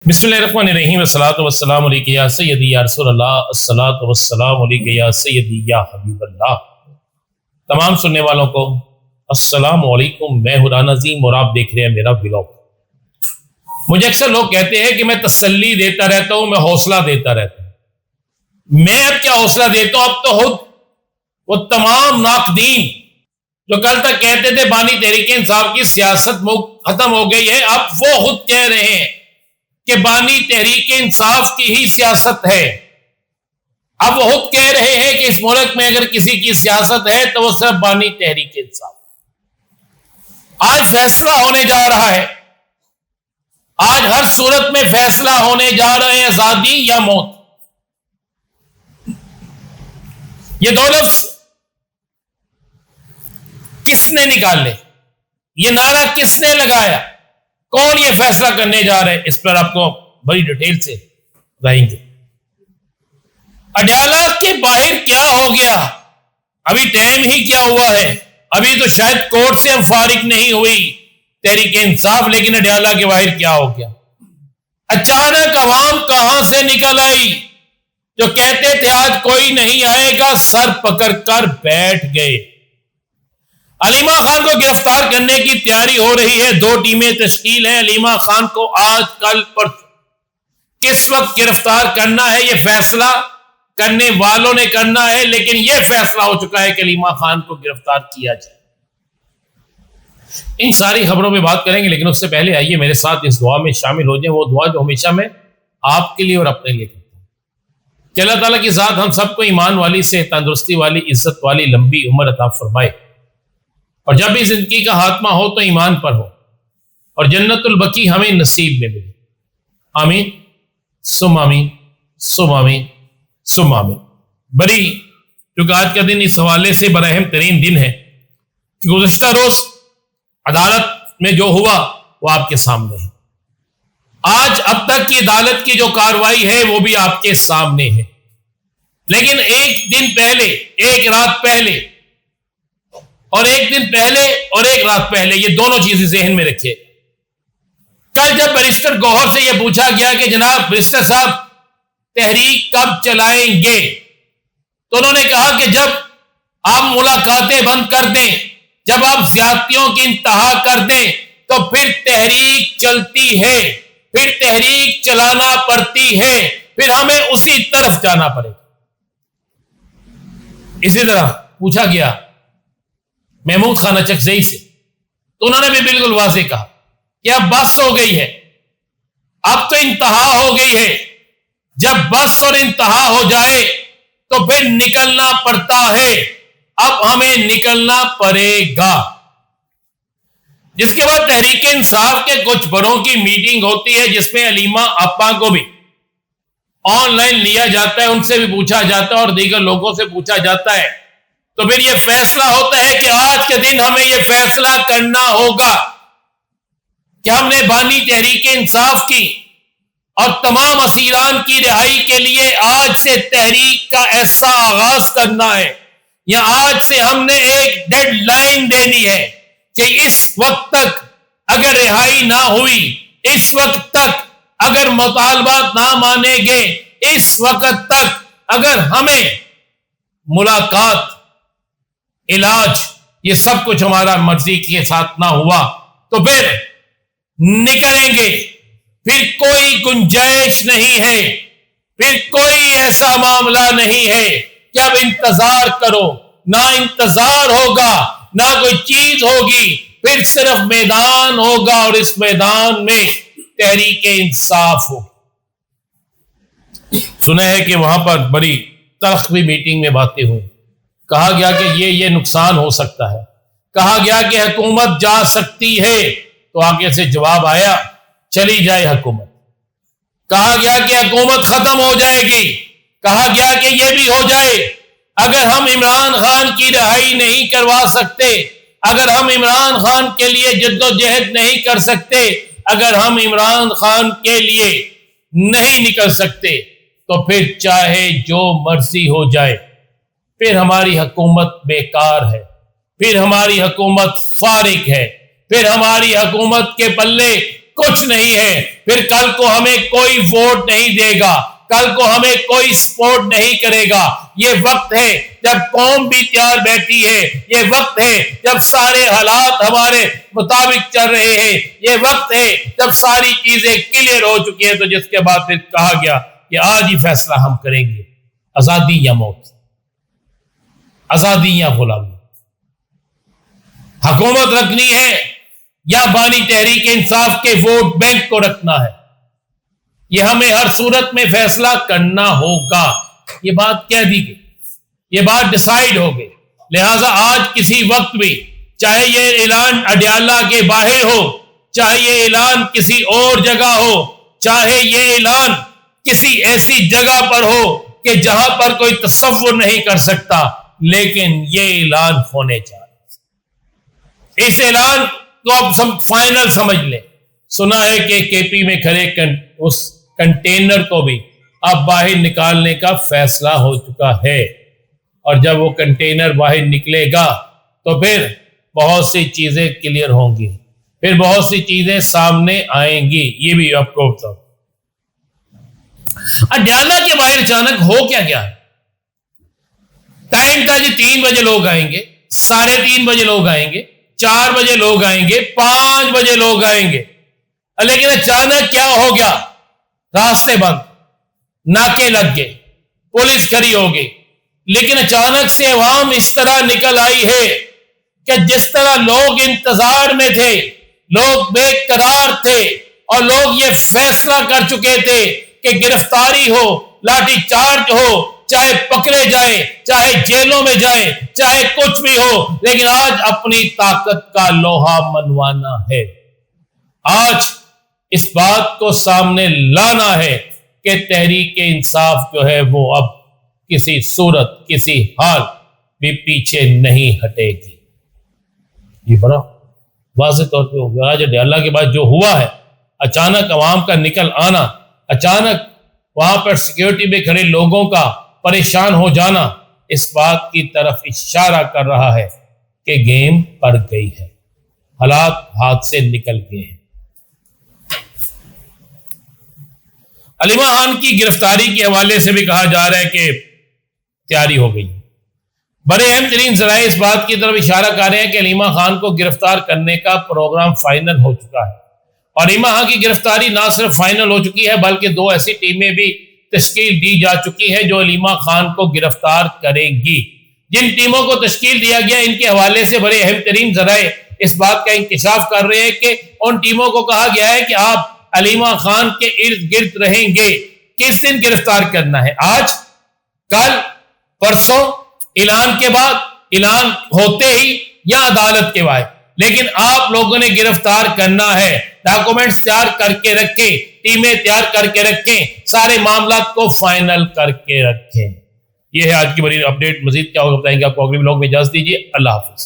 बिस्मिल्लाहिर्रहमानिर्रहीम अस्सलातु वस्सलामु अलैका या सय्यदी या रसूल अल्लाह अस्सलातु वस्सलामु अलैका या सय्यदी या हबीब अल्लाह। तमाम सुनने वालों को अस्सलामु अलैकुम। मैं हूं राना नज़ीम और आप देख रहे हैं मेरा व्लॉग। मुझे अक्सर लोग कहते हैं कि मैं तसल्ली देता रहता हूं, मैं हौसला देता रहता हूं। मैं अब क्या हौसला देता हूं, अब तो खुद वो तमाम नाकदीन जो कल तक कहते थे बानी तहरीक इंसाफ की सियासत खत्म हो गई है, अब वो खुद कह रहे हैं कि बानी तहरीक इंसाफ की ही सियासत है। अब वो खुद कह रहे हैं कि इस मुल्क में अगर किसी की सियासत है तो वो सिर्फ बानी तहरीक इंसाफ। आज फैसला होने जा रहा है, आज हर सूरत में फैसला होने जा रहे हैं, आजादी या मौत। ये दो लफ्ज किसने निकाले, ये नारा किसने लगाया, कौन ये फैसला करने जा रहे हैं, इस पर आपको बड़ी डिटेल से बताएंगे। अडयाला के बाहर क्या हो गया, अभी टाइम ही क्या हुआ है, अभी तो शायद कोर्ट से हम फारिग नहीं हुई तहरीक इंसाफ, लेकिन अडयाला के बाहर क्या हो गया। अचानक अवाम कहां से निकल आई, जो कहते थे आज कोई नहीं आएगा सर पकड़ कर बैठ गए। अलीमा खान को गिरफ्तार करने की तैयारी हो रही है, 2 टीमें तश्कील है। अलीमा खान को आज कल पर किस वक्त गिरफ्तार करना है, यह फैसला करने वालों ने करना है, लेकिन यह फैसला हो चुका है कि अलीमा खान को गिरफ्तार किया जाए। इन सारी खबरों में बात करेंगे, लेकिन उससे पहले आइए मेरे साथ इस दुआ में शामिल हो जाए, वो दुआ जो हमेशा मैं आपके लिए और अपने लिए करता हूं कि अल्लाह ताला की जात हम सबको ईमान वाली से तंदुरुस्ती वाली इज्जत वाली लंबी उम्र अता फरमाए, और जब भी जिंदगी का खात्मा हो तो ईमान पर हो, और जन्नतुल बकी हमें नसीब में मिले। आमीन सुम आमीन सुम आमीन सुम आमीन। बड़ी क्योंकि आज का दिन इस हवाले से बड़ा अहम तरीन दिन है कि गुज़श्ता रोज अदालत में जो हुआ वो आपके सामने है। आज अब तक की अदालत की जो कार्रवाई है वो भी आपके सामने है, लेकिन एक दिन पहले, एक रात पहले, और एक दिन पहले और एक रात पहले, ये दोनों चीजें ज़हन में रखिए। कल जब बैरिस्टर गौहर से यह पूछा गया कि जनाब बैरिस्टर साहब तहरीक कब चलाएंगे, तो उन्होंने कहा कि जब आप मुलाकातें बंद कर दें, जब आप ज्यादतियों की इंतहा कर दें, तो फिर तहरीक चलती है, फिर तहरीक चलाना पड़ती है, फिर हमें उसी तरफ जाना पड़ेगा। इसी तरह पूछा गया महमूद खान अचकज़ई से, तो उन्होंने भी बिल्कुल वाज़ेह कहा कि अब बस हो गई है, अब तो इंतहा हो गई है। जब बस और इंतहा हो जाए तो फिर निकलना पड़ता है, अब हमें निकलना पड़ेगा। जिसके बाद तहरीक इंसाफ के कुछ बड़ों की मीटिंग होती है, जिसमें अलीमा अपा को भी ऑनलाइन लिया जाता है, उनसे भी पूछा जाता है और दीगर लोगों से पूछा जाता है। तो फिर यह फैसला होता है कि आज के दिन हमें यह फैसला करना होगा कि हमने बानी तहरीक इंसाफ की और तमाम असीरान की रिहाई के लिए आज से तहरीक का ऐसा आगाज करना है, या आज से हमने एक डेडलाइन देनी है कि इस वक्त तक अगर रिहाई ना हुई, इस वक्त तक अगर मुतालबात ना माने गए, इस वक्त तक अगर हमें मुलाकात, इलाज, ये सब कुछ हमारा मर्जी के साथ ना हुआ तो फिर निकलेंगे। फिर कोई गुंजाइश नहीं है, फिर कोई ऐसा मामला नहीं है कि अब इंतजार करो, ना इंतजार होगा, ना कोई चीज होगी, फिर सिर्फ मैदान होगा, और इस मैदान में तहरीक इंसाफ होगी। सुना है कि वहां पर बड़ी तल्ख भी मीटिंग में बातें हुई, कहा गया कि ये नुकसान हो सकता है, कहा गया कि हुकूमत जा सकती है, तो आगे से जवाब आया चली जाए हुकूमत। कहा गया कि हुकूमत खत्म हो जाएगी, कहा गया कि यह भी हो जाए अगर हम इमरान खान की रिहाई नहीं करवा सकते, अगर हम इमरान खान के लिए जद्दोजहद नहीं कर सकते, अगर हम इमरान खान के लिए नहीं निकल सकते, तो फिर चाहे जो मर्जी हो जाए, फिर हमारी हुकूमत बेकार है, फिर हमारी हुकूमत फारिग है, फिर हमारी हुकूमत के पल्ले کچھ نہیں ہے، پھر کل کو ہمیں کوئی ووٹ نہیں دے گا، کل کو ہمیں کوئی سپورٹ نہیں کرے گا۔ یہ وقت ہے جب قوم بھی تیار بیٹھی ہے، یہ وقت ہے جب سارے حالات ہمارے مطابق چل رہے ہیں، یہ وقت ہے جب ساری چیزیں کلیئر ہو چکی ہیں۔ تو جس کے بعد پھر کہا گیا کہ آج ہی فیصلہ ہم کریں گے، آزادی یا موت، آزادی یا غلامی، حکومت رکھنی ہے یا بانی تحریک انصاف کے ووٹ بینک کو رکھنا ہے، یہ ہمیں ہر صورت میں فیصلہ کرنا ہوگا۔ یہ بات کہہ دی گئی، یہ بات ڈیسائیڈ ہو گئی۔ لہٰذا آج کسی وقت بھی، چاہے یہ اعلان اڈیالہ کے باہر ہو، چاہے یہ اعلان کسی اور جگہ ہو، چاہے یہ اعلان کسی ایسی جگہ پر ہو کہ جہاں پر کوئی تصور نہیں کر سکتا، لیکن یہ اعلان ہونے چاہیے۔ اس اعلان کو اب فائنل سمجھ لیں۔ سنا ہے کہ کے پی میں کھڑے اس کنٹینر کو بھی اب باہر نکالنے کا فیصلہ ہو چکا ہے، اور جب وہ کنٹینر باہر نکلے گا تو پھر بہت سی چیزیں کلیئر ہوں گی، پھر بہت سی چیزیں سامنے آئیں گی۔ یہ بھی آپ کو بتاؤ، اڈیالہ کے باہر اچانک ہو کیا گیا؟ ٹائم تھا جی 3 بجے لوگ آئیں گے، 3:30 بجے لوگ آئیں گے، 4 بجے لوگ آئیں گے، 5 بجے لوگ آئیں گے، لیکن اچانک کیا ہو گیا؟ راستے بند، ناکے لگ گئے، پولیس کھڑی ہو گئی۔ لیکن اچانک سے عوام اس طرح نکل آئی ہے کہ جس طرح لوگ انتظار میں تھے، لوگ بے قرار تھے، اور لوگ یہ فیصلہ کر چکے تھے کہ گرفتاری ہو، لاٹھی چارج ہو، چاہے پکڑے جائیں، چاہے جیلوں میں جائیں، چاہے کچھ بھی ہو، لیکن آج اپنی طاقت کا لوہا منوانا ہے۔ آج اس بات کو سامنے لانا ہے کہ تحریک انصاف جو ہے وہ اب کسی صورت، کسی حال بھی پیچھے نہیں ہٹے گی۔ یہ بڑا واضح طور پہ ہو گیا۔ آج اڈیالہ کے بعد جو ہوا ہے، اچانک عوام کا نکل آنا، اچانک وہاں پر سیکیورٹی میں کھڑے لوگوں کا پریشان ہو جانا، اس بات کی طرف اشارہ کر رہا ہے کہ گیم پڑ گئی ہے، حالات ہاتھ سے نکل گئے ہیں۔ علیمہ خان کی گرفتاری کے حوالے سے بھی کہا جا رہا ہے کہ تیاری ہو گئی۔ بڑے اہم ترین ذرائع اس بات کی طرف اشارہ کر رہے ہیں کہ علیمہ خان کو گرفتار کرنے کا پروگرام فائنل ہو چکا ہے، اور علیمہ خان کی گرفتاری نہ صرف فائنل ہو چکی ہے بلکہ 2 ایسی ٹیمیں بھی تشکیل دی جا چکی ہے جو علیمہ خان کو گرفتار کریں گی۔ جن ٹیموں کو تشکیل دیا گیا، ان کے حوالے سے بڑے اہم ترین ذرائع اس بات کا انکشاف کر رہے ہیں کہ ان ٹیموں کو کہا گیا ہے کہ آپ علیمہ خان کے ارد گرد رہیں گے۔ کس دن گرفتار کرنا ہے؟ آج، کل، پرسوں، اعلان کے بعد، اعلان ہوتے ہی، یا عدالت کے بعد؟ لیکن آپ لوگوں نے گرفتار کرنا ہے۔ ڈاکومنٹس تیار کر کے رکھیں، ٹیمیں تیار کر کے رکھیں، سارے معاملات کو فائنل کر کے رکھیں۔ یہ ہے آج کی بڑی اپڈیٹ۔ مزید کیا ہوگا بتائیں گے آپ کو اگلے ولاگ میں۔ اجازت دیجیے، اللہ حافظ۔